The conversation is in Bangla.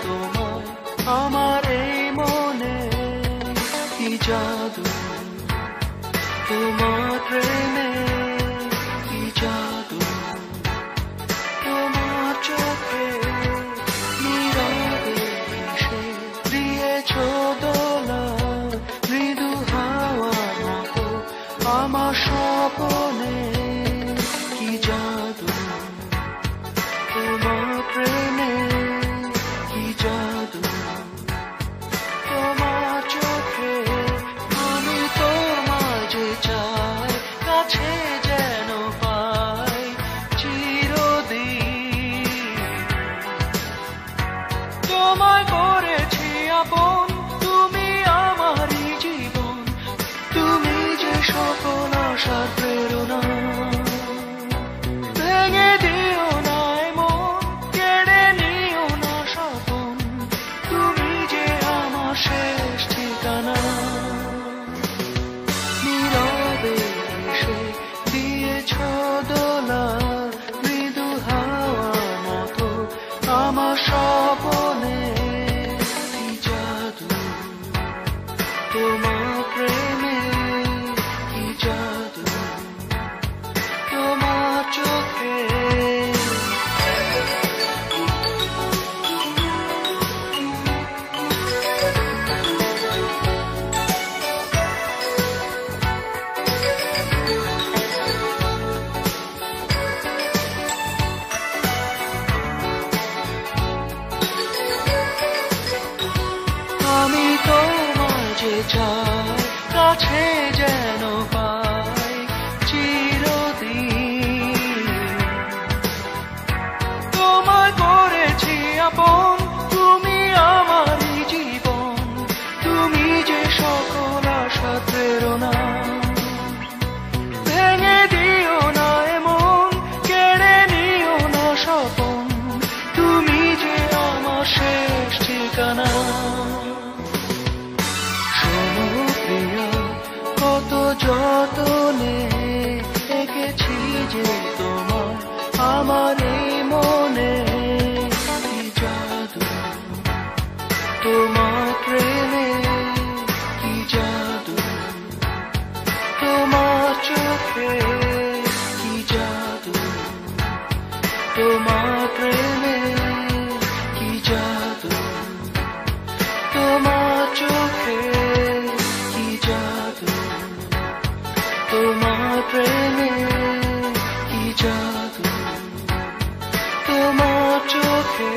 তোমায় আমার এই মনে কি জাদু তোমার প্রেমে কি জাদু তোমার চোখে নীরবে এসে দিয়েছ দোলা মৃদু হাওয়ার মতো আমার স্বপনে কি জাদু তোমার প্রেমে কি জাদু তোমার চোখে আমি তোমায় যে চাই কাছে যেন পাই চিরদিন তোমায় করেছি আপন তুমি আমারই জীবন তুমি যে সকল আশার প্রেরণা ভেঙে দিও না মন কেড়ে নিও না স্বপন তুমি যে আমার শেষ ঠিকানা নীরবে এসে দিয়েছ দোলা মৃদু হাওয়ার মতো আমার স্বপনে কি জাদু তোমার প্রেমে কি জাদু তোমার চোখে আমি তোমায় যে চাই কাছে যেন পাই চিরদিন তোমায় করেছি আপন তুমি আমারই জীবন তুমি যে সকল আশা প্রেরণা ভেঙে দিও না মন কেড়ে নিও না স্বপন তুমি যে আমার শেষ ঠিকানা কত যতনে এঁকেছি যে তোমার আমার এই মনে কি জাদু তোমার প্রেমে কি জাদু তোমার চোখে কি জাদু তোমার প্রেমে কি জাদু তোমার চোখে কি জাদু তোমার প্রেমে কি জাদু তোমার চোখে